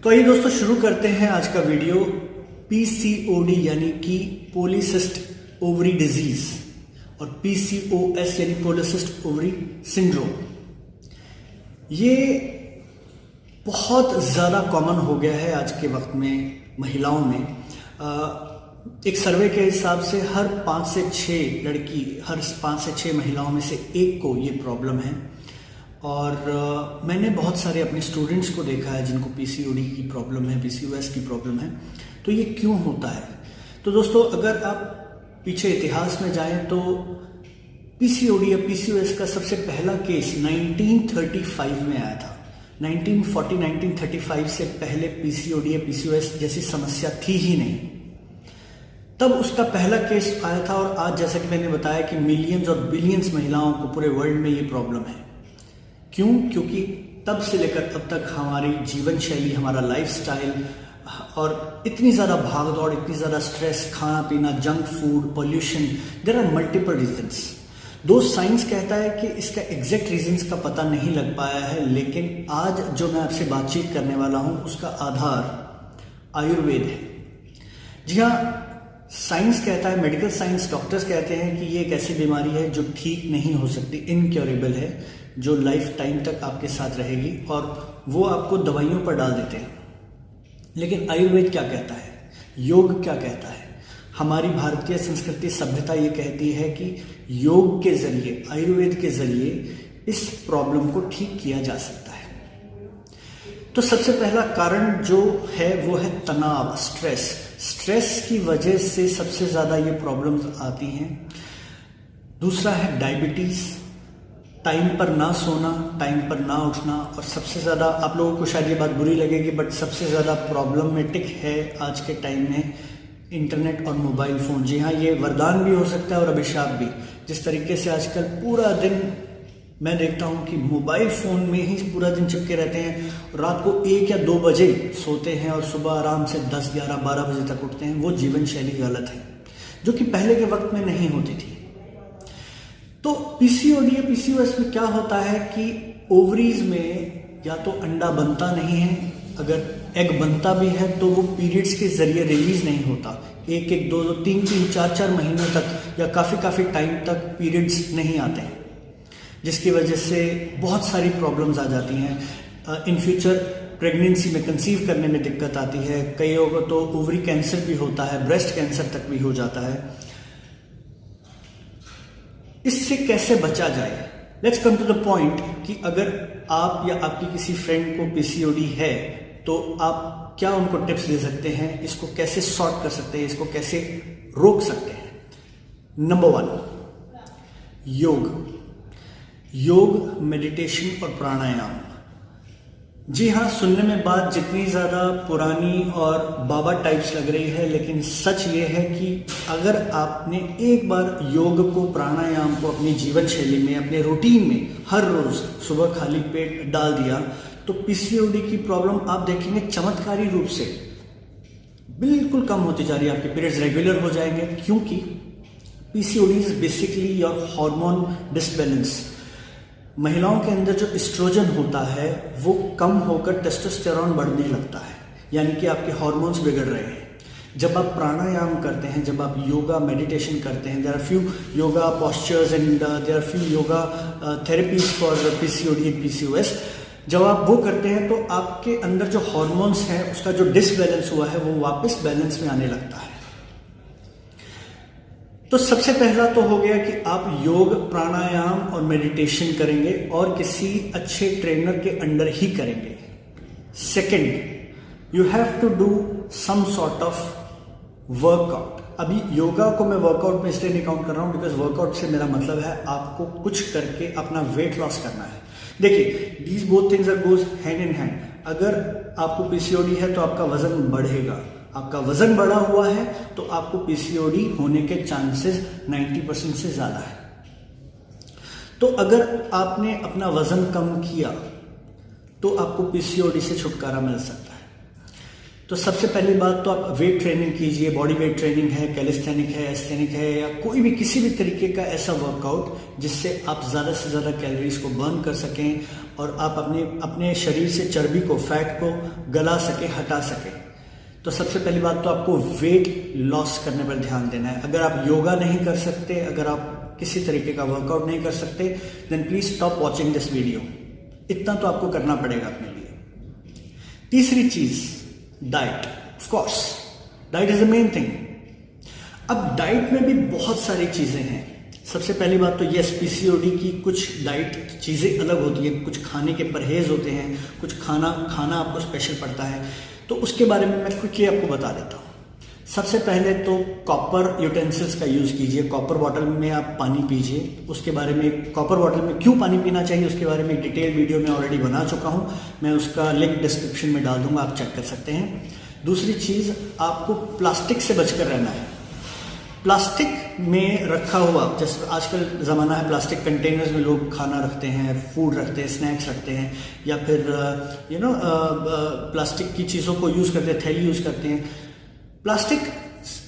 तो आइए दोस्तों शुरू करते हैं आज का वीडियो। पीसीओडी यानी कि पॉलीसिस्ट ओवरी डिजीज और पीसीओएस यानी पॉलीसिस्ट ओवरी सिंड्रोम, ये बहुत ज़्यादा कॉमन हो गया है आज के वक्त में महिलाओं में। एक सर्वे के हिसाब से हर 5 से 6 लड़की, हर 5 से 6 महिलाओं में से एक को ये प्रॉब्लम है। और मैंने बहुत सारे अपने स्टूडेंट्स को देखा है जिनको पीसीओडी की प्रॉब्लम है, पीसीओएस की प्रॉब्लम है। तो ये क्यों होता है? तो दोस्तों अगर आप पीछे इतिहास में जाएं तो पीसीओडी या पीसीओएस का सबसे पहला केस 1935 में आया था। 1935 से पहले पीसीओडी या पीसीओएस जैसी समस्या थी ही नहीं। तब उसका पहला केस आया था और आज जैसा कि मैंने बताया कि मिलियंस और बिलियंस महिलाओं को पूरे वर्ल्ड में ये प्रॉब्लम है। क्यों? क्योंकि तब से लेकर अब तक हमारी जीवन शैली, हमारा लाइफस्टाइल और इतनी ज़्यादा भागदौड़, इतनी ज़्यादा स्ट्रेस, खाना पीना, junk food, pollution, there are multiple reasons. दो साइंस कहता है कि इसका एग्जैक्ट रीजंस का पता नहीं लग पाया है, लेकिन आज जो मैं आपसे बातचीत करने वाला हूं उसका आधार आयुर्वेद है। जी हाँ, साइंस कहता है, मेडिकल साइंस, डॉक्टर्स कहते हैं कि ये एक ऐसी बीमारी है जो ठीक नहीं हो सकती, इनक्योरेबल है, जो लाइफ टाइम तक आपके साथ रहेगी और वो आपको दवाइयों पर डाल देते हैं। लेकिन आयुर्वेद क्या कहता है, योग क्या कहता है? हमारी भारतीय संस्कृति, सभ्यता ये कहती है कि योग के जरिए, आयुर्वेद के जरिए इस प्रॉब्लम को ठीक किया जा सकता है। तो सबसे पहला कारण जो है वो है तनाव, स्ट्रेस। स्ट्रेस की वजह से सबसे ज़्यादा ये प्रॉब्लम्स आती हैं। दूसरा है डायबिटीज़, टाइम पर ना सोना, टाइम पर ना उठना, और सबसे ज़्यादा, आप लोगों को शायद ये बात बुरी लगेगी, बट सबसे ज़्यादा प्रॉब्लमेटिक है आज के टाइम में इंटरनेट और मोबाइल फ़ोन। जी हाँ, ये वरदान भी हो सकता है और अभिशाप भी। जिस तरीके से आजकल पूरा दिन मैं देखता हूँ कि मोबाइल फ़ोन में ही पूरा दिन चिपके रहते हैं, रात को 1 या 2 बजे सोते हैं और सुबह आराम से 10, 11, 12 बजे तक उठते हैं। वो जीवन शैली गलत है, जो कि पहले के वक्त में नहीं होती थी। तो पीसीओडी या पीसीओएस में क्या होता है कि ओवरीज में या तो अंडा बनता नहीं है, अगर एग बनता भी है तो वो पीरियड्स के जरिए रिलीज नहीं होता। 1-1, 2-2, 3-3, 4-4 महीनों तक या काफ़ी टाइम तक पीरियड्स नहीं आते हैं, जिसकी वजह से बहुत सारी प्रॉब्लम्स आ जाती हैं। इन फ्यूचर प्रेगनेंसी में, कंसीव करने में दिक्कत आती है। कईयों को तो ओवरी कैंसर भी होता है, ब्रेस्ट कैंसर तक भी हो जाता है। इससे कैसे बचा जाए? Let's come to the point कि अगर आप या आपकी किसी फ्रेंड को पीसीओडी है तो आप क्या उनको टिप्स दे सकते हैं, इसको कैसे सॉर्ट कर सकते हैं, इसको कैसे रोक सकते हैं। नंबर 1, योग, मेडिटेशन और प्राणायाम। जी हाँ, सुनने में बात जितनी ज़्यादा पुरानी और बाबा टाइप्स लग रही है, लेकिन सच ये है कि अगर आपने एक बार योग को, प्राणायाम को अपनी जीवन शैली में, अपने रूटीन में हर रोज़ सुबह खाली पेट डाल दिया तो पीसीओडी की प्रॉब्लम आप देखेंगे चमत्कारी रूप से बिल्कुल कम होती जा रही है। आपके पीरियड्स रेगुलर हो जाएंगे, क्योंकि PCOD is basically your hormone disbalance. महिलाओं के अंदर जो एस्ट्रोजन होता है वो कम होकर टेस्टोस्टेरोन बढ़ने लगता है, यानी कि आपके हार्मोन्स बिगड़ रहे हैं। जब आप प्राणायाम करते हैं, जब आप योगा, मेडिटेशन करते हैं, there are few yoga postures and there are few yoga therapies for PCOD and PCOS. जब आप वो करते हैं तो आपके अंदर जो हार्मोन्स हैं उसका जो डिसबैलेंस हुआ है वो वापस बैलेंस में आने लगता है। तो सबसे पहला तो हो गया कि आप योग, प्राणायाम और मेडिटेशन करेंगे और किसी अच्छे ट्रेनर के अंडर ही करेंगे। Second, you have to do some sort of workout. अभी योगा को मैं वर्कआउट में इसलिए नहीं काउंट कर रहा हूं बिकॉज वर्कआउट से मेरा मतलब है आपको कुछ करके अपना वेट लॉस करना है। देखिए, these both things are goes hand in hand. अगर आपको पीसीओडी है तो आपका वजन बढ़ेगा, आपका वजन बढ़ा हुआ है तो आपको पीसीओडी होने के चांसेस 90% से ज्यादा है। तो अगर आपने अपना वजन कम किया तो आपको पीसीओडी से छुटकारा मिल सकता है। तो सबसे पहली बात तो आप वेट ट्रेनिंग कीजिए। बॉडी वेट ट्रेनिंग है, कैलिस्थेनिक है, एस्थेनिक है, या कोई भी किसी भी तरीके का ऐसा वर्कआउट जिससे आप ज़्यादा से ज़्यादा कैलोरीज को बर्न कर सकें और आप अपने शरीर से चर्बी को, फैट को गला सके, हटा सके। तो सबसे पहली बात तो आपको वेट लॉस करने पर ध्यान देना है। अगर आप योगा नहीं कर सकते, अगर आप किसी तरीके का वर्कआउट नहीं कर सकते, then please stop watching this video. इतना तो आपको करना पड़ेगा अपने लिए। तीसरी चीज, diet. Of course diet is the main thing. अब डाइट में भी बहुत सारी चीजें हैं। सबसे पहली बात तो यस, पीसीओडी की कुछ डाइट चीजें अलग होती है, कुछ खाने के परहेज होते हैं, कुछ खाना आपको स्पेशल पड़ता है। तो उसके बारे में मैं क्विकली आपको बता देता हूँ। सबसे पहले तो कॉपर यूटेंसिल्स का यूज कीजिए। कॉपर बॉटल में आप पानी पीजिए। उसके बारे में, कॉपर बॉटल में क्यों पानी पीना चाहिए उसके बारे में डिटेल वीडियो में ऑलरेडी बना चुका हूँ, मैं उसका लिंक डिस्क्रिप्शन में डाल दूंगा, आप चेक कर सकते हैं। दूसरी चीज, आपको प्लास्टिक से बचकर रहना है। प्लास्टिक में रखा हुआ, जैसे आजकल ज़माना है प्लास्टिक कंटेनर्स में लोग खाना रखते हैं, फूड रखते हैं, स्नैक्स रखते हैं, या फिर प्लास्टिक की चीज़ों को यूज़ करते हैं, थैली यूज़ करते हैं। प्लास्टिक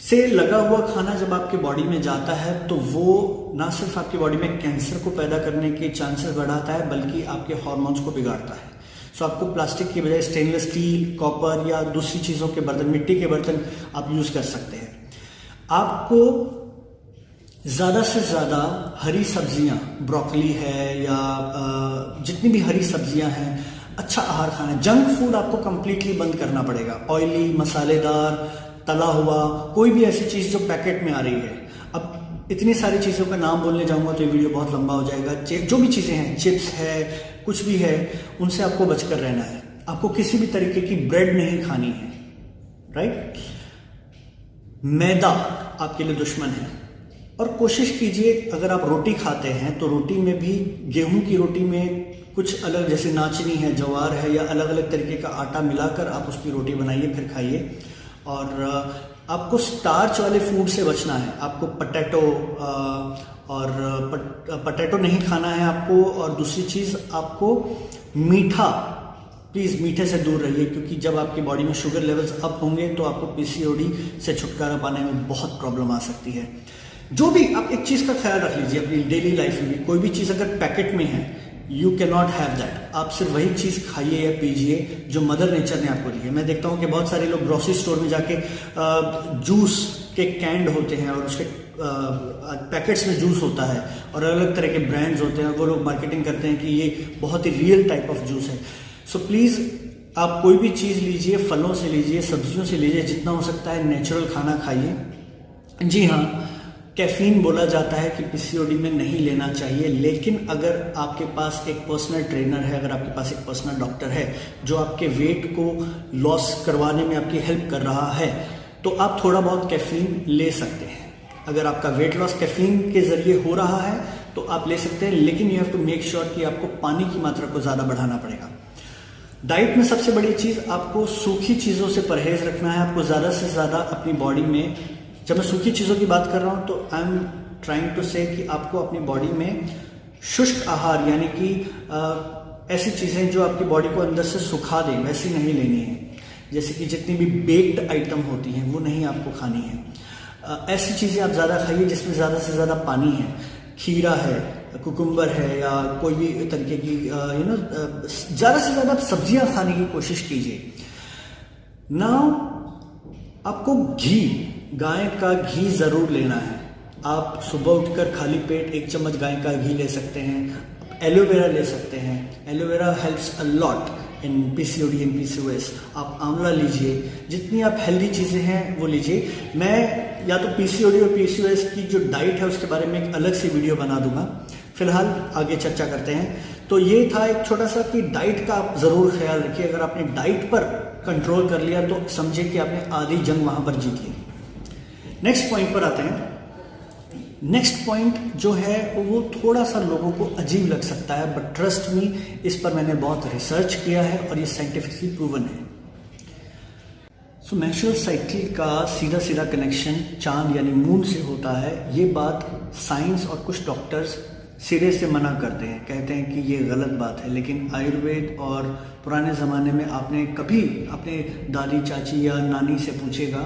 से लगा हुआ खाना जब आपकी बॉडी में जाता है तो वो ना सिर्फ आपकी बॉडी में कैंसर को पैदा करने के चांसेस बढ़ाता है, बल्कि आपके हार्मोन्स को बिगाड़ता है। सो आपको प्लास्टिक की बजाय स्टेनलेस स्टील, कॉपर या दूसरी चीज़ों के बर्तन, मिट्टी के बर्तन आप यूज़ कर सकते हैं। आपको ज़्यादा से ज़्यादा हरी सब्जियां, ब्रोकली है या जितनी भी हरी सब्जियां हैं, अच्छा आहार खाना है। जंक फूड आपको कंप्लीटली बंद करना पड़ेगा। ऑयली, मसालेदार, तला हुआ, कोई भी ऐसी चीज़ जो पैकेट में आ रही है। अब इतनी सारी चीज़ों का नाम बोलने जाऊंगा तो ये वीडियो बहुत लंबा हो जाएगा। जो भी चीज़ें हैं, चिप्स है, कुछ भी है, उनसे आपको बचकर रहना है। आपको किसी भी तरीके की ब्रेड नहीं खानी है, राइट। मैदा आपके लिए दुश्मन है। और कोशिश कीजिए, अगर आप रोटी खाते हैं तो रोटी में भी, गेहूं की रोटी में कुछ अलग, जैसे नाचनी है, जवार है, या अलग अलग तरीके का आटा मिलाकर आप उसकी रोटी बनाइए, फिर खाइए। और आपको स्टार्च वाले फूड से बचना है। आपको पटेटो नहीं खाना है आपको। और दूसरी चीज़, आपको मीठा, प्लीज़ मीठे से दूर रहिए, क्योंकि जब आपकी बॉडी में शुगर लेवल्स अप होंगे तो आपको पीसीओडी से छुटकारा पाने में बहुत प्रॉब्लम आ सकती है। जो भी, आप एक चीज़ का ख्याल रख लीजिए अपनी डेली लाइफ में भी, कोई भी चीज़ अगर पैकेट में है, you can not have that. आप सिर्फ वही चीज़ खाइए या पीजिए जो मदर नेचर ने आपको दी है। मैं देखता हूँ कि बहुत सारे लोग ग्रोसरी स्टोर में जाके जूस के कैंड होते हैं और उसके पैकेट्स में जूस होता है और अलग अलग तरह के ब्रांड्स होते हैं, वो लोग मार्केटिंग करते हैं कि ये बहुत ही रियल टाइप ऑफ जूस है। सो प्लीज़ आप कोई भी चीज़ लीजिए, फलों से लीजिए, सब्जियों से लीजिए, जितना हो सकता है नेचुरल खाना खाइए। जी हाँ, कैफीन बोला जाता है कि पीसीओडी में नहीं लेना चाहिए, लेकिन अगर आपके पास एक पर्सनल ट्रेनर है, अगर आपके पास एक पर्सनल डॉक्टर है जो आपके वेट को लॉस करवाने में आपकी हेल्प कर रहा है, तो आप थोड़ा बहुत कैफीन ले सकते हैं। अगर आपका वेट लॉस कैफीन के जरिए हो रहा है तो आप ले सकते हैं, लेकिन you have to make sure कि आपको पानी की मात्रा को ज़्यादा बढ़ाना पड़ेगा। डाइट में सबसे बड़ी चीज़, आपको सूखी चीज़ों से परहेज रखना है। आपको ज़्यादा से ज़्यादा अपनी बॉडी में, जब मैं सूखी चीज़ों की बात कर रहा हूँ तो आई एम ट्राइंग टू से कि आपको अपनी बॉडी में शुष्क आहार, यानी कि ऐसी चीज़ें जो आपकी बॉडी को अंदर से सुखा दें, वैसी नहीं लेनी है। जैसे कि जितनी भी बेक्ड आइटम होती हैं वो नहीं आपको खानी है। ऐसी चीज़ें आप ज़्यादा खाइए जिसमें ज़्यादा से ज़्यादा पानी है। खीरा है, कुकुम्बर है, या कोई भी तरीके की ज़्यादा से ज़्यादा सब्जियां खाने की कोशिश कीजिए। नाउ आपको घी, गाय का घी ज़रूर लेना है। आप सुबह उठकर खाली पेट 1 चम्मच गाय का घी ले सकते हैं। एलोवेरा ले सकते हैं। Aloe vera helps a lot in PCOD and PCOS. आप आंवला लीजिए, जितनी आप हेल्दी चीज़ें हैं वो लीजिए। मैं या तो पीसीओडी और पीसीओएस की जो डाइट है उसके बारे में एक अलग से वीडियो बना दूंगा। फिलहाल आगे चर्चा करते हैं। तो ये था एक छोटा सा कि डाइट का आप ज़रूर ख्याल रखिए। अगर आपने डाइट पर कंट्रोल कर लिया तो समझिए कि आपने आधी जंग वहाँ पर जीत ली। नेक्स्ट पॉइंट पर आते हैं। नेक्स्ट पॉइंट जो है वो थोड़ा सा लोगों को अजीब लग सकता है, बट ट्रस्ट मी, इस पर मैंने बहुत रिसर्च किया है और ये साइंटिफिकली प्रूवन है। सो मेंस्ट्रुअल साइकिल का सीधा सीधा कनेक्शन चांद यानी मून से होता है। ये बात साइंस और कुछ डॉक्टर्स सिरे से मना करते हैं, कहते हैं कि ये गलत बात है। लेकिन आयुर्वेद और पुराने ज़माने में आपने कभी अपने दादी, चाची या नानी से पूछेगा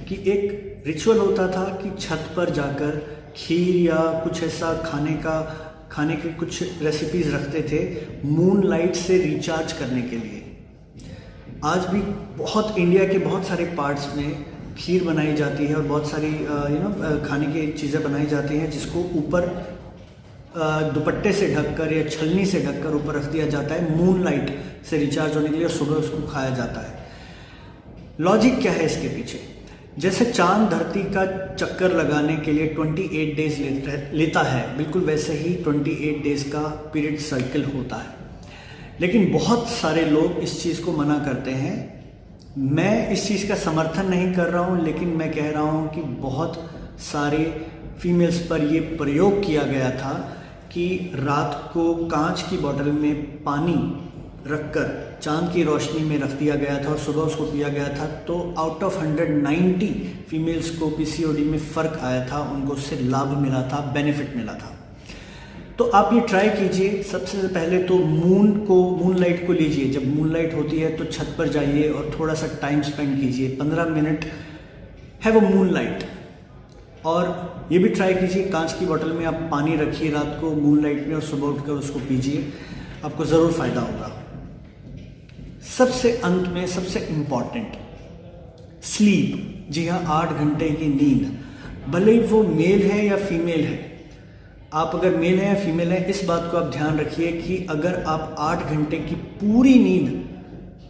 कि एक रिचुअल होता था कि छत पर जाकर खीर या कुछ ऐसा खाने का खाने की कुछ रेसिपीज़ रखते थे मून लाइट से रिचार्ज करने के लिए। आज भी इंडिया के बहुत सारे पार्ट्स में खीर बनाई जाती है और बहुत सारी खाने की चीज़ें बनाई जाती हैं जिसको ऊपर दुपट्टे से ढककर या छलनी से ढककर ऊपर रख दिया जाता है मून लाइट से रिचार्ज होने के लिए, और सुबह उसको खाया जाता है। लॉजिक क्या है इसके पीछे? जैसे चांद धरती का चक्कर लगाने के लिए 28 डेज लेता है, बिल्कुल वैसे ही 28 डेज का पीरियड साइकिल होता है। लेकिन बहुत सारे लोग इस चीज़ को मना करते हैं। मैं इस चीज़ का समर्थन नहीं कर रहा हूँ, लेकिन मैं कह रहा हूँ कि बहुत सारे फीमेल्स पर ये प्रयोग किया गया था कि रात को कांच की बोतल में पानी रखकर चांद की रोशनी में रख दिया गया था और सुबह उसको पिया गया था, तो आउट ऑफ 190 फीमेल्स को पीसीओडी में फ़र्क आया था, उनको उससे लाभ मिला था, बेनिफिट मिला था। तो आप ये ट्राई कीजिए। सबसे पहले तो मून लाइट को लीजिए। जब मून लाइट होती है तो छत पर जाइए और थोड़ा सा टाइम स्पेंड कीजिए, 15 minute have a moon light. और ये भी ट्राई कीजिए, कांच की बोतल में आप पानी रखिए रात को मून लाइट में और सुबह उठकर उसको पीजिए, आपको ज़रूर फ़ायदा होगा। सबसे अंत में सबसे इम्पॉर्टेंट, स्लीप। जी हाँ, 8 घंटे की नींद, भले ही वो मेल है या फीमेल है। आप अगर मेल है या फीमेल है, इस बात को आप ध्यान रखिए कि अगर आप 8 घंटे की पूरी नींद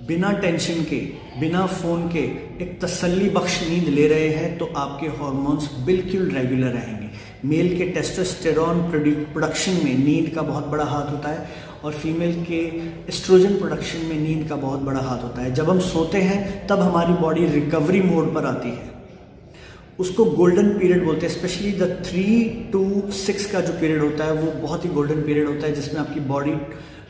बिना टेंशन के, बिना फ़ोन के, एक तसल्ली बख्श नींद ले रहे हैं तो आपके हार्मोन्स बिल्कुल रेगुलर रहेंगे। मेल के टेस्टोस्टेरोन प्रोडक्शन में नींद का बहुत बड़ा हाथ होता है और फीमेल के एस्ट्रोजन प्रोडक्शन में नींद का बहुत बड़ा हाथ होता है। जब हम सोते हैं तब हमारी बॉडी रिकवरी मोड पर आती है, उसको गोल्डन पीरियड बोलते हैं। स्पेशली द 3 to 6 का जो पीरियड होता है वो बहुत ही गोल्डन पीरियड होता है, जिसमें आपकी बॉडी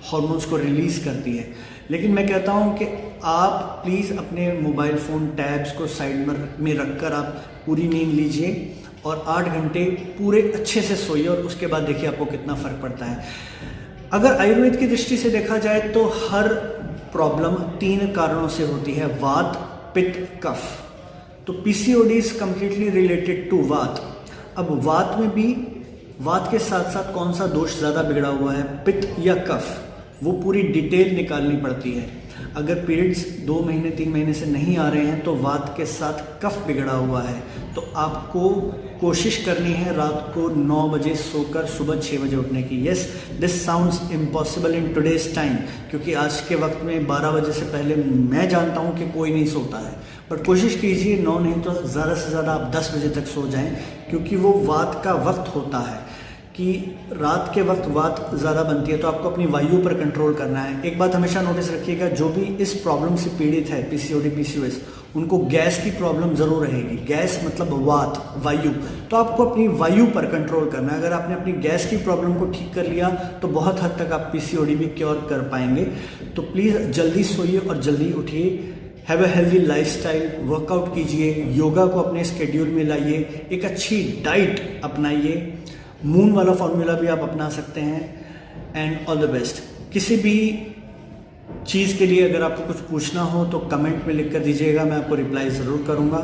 हार्मोन्स को रिलीज़ करती है। लेकिन मैं कहता हूँ कि आप प्लीज़ अपने मोबाइल फ़ोन टैब्स को साइड में रखकर आप पूरी नींद लीजिए और 8 घंटे पूरे अच्छे से सोइए और उसके बाद देखिए आपको कितना फ़र्क पड़ता है। अगर आयुर्वेद की दृष्टि से देखा जाए तो हर प्रॉब्लम 3 कारणों से होती है, वात, पित्त, कफ। तो PCOD is completely related to vata. अब वात के साथ साथ कौन सा दोष ज़्यादा बिगड़ा हुआ है, पित्त या कफ, वो पूरी डिटेल निकालनी पड़ती है। अगर पीरियड्स 2 महीने 3 महीने से नहीं आ रहे हैं तो वात के साथ कफ बिगड़ा हुआ है। तो आपको कोशिश करनी है रात को 9 बजे सोकर सुबह 6 बजे उठने की। Yes, this sounds impossible in today's time, क्योंकि आज के वक्त में 12 बजे से पहले मैं जानता हूँ कि कोई नहीं सोता है, बट कोशिश कीजिए 9 नहीं तो ज़्यादा से ज़्यादा आप 10 बजे तक सो जाएं, क्योंकि वो वात का वक्त होता है कि रात के वक्त वात ज़्यादा बनती है। तो आपको अपनी वायु पर कंट्रोल करना है। एक बात हमेशा नोटिस रखिएगा, जो भी इस प्रॉब्लम से पीड़ित है, पीसीओडी पीसीओएस, उनको गैस की प्रॉब्लम ज़रूर रहेगी। गैस मतलब वात, वायु। तो आपको अपनी वायु पर कंट्रोल करना है। अगर आपने अपनी गैस की प्रॉब्लम को ठीक कर लिया तो बहुत हद तक आप पीसीओडी भी क्योर कर पाएंगे। तो प्लीज़ जल्दी सोइए और जल्दी उठिए। Have a healthy lifestyle, workout कीजिए, योगा को अपने स्केड्यूल में लाइए, एक अच्छी डाइट अपनाइए। मून वाला फॉर्मूला भी आप अपना सकते हैं। And all the best. किसी भी चीज़ के लिए अगर आपको कुछ पूछना हो तो कमेंट में लिख कर दीजिएगा, मैं आपको रिप्लाई ज़रूर करूँगा।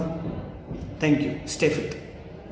Thank you. Stay fit.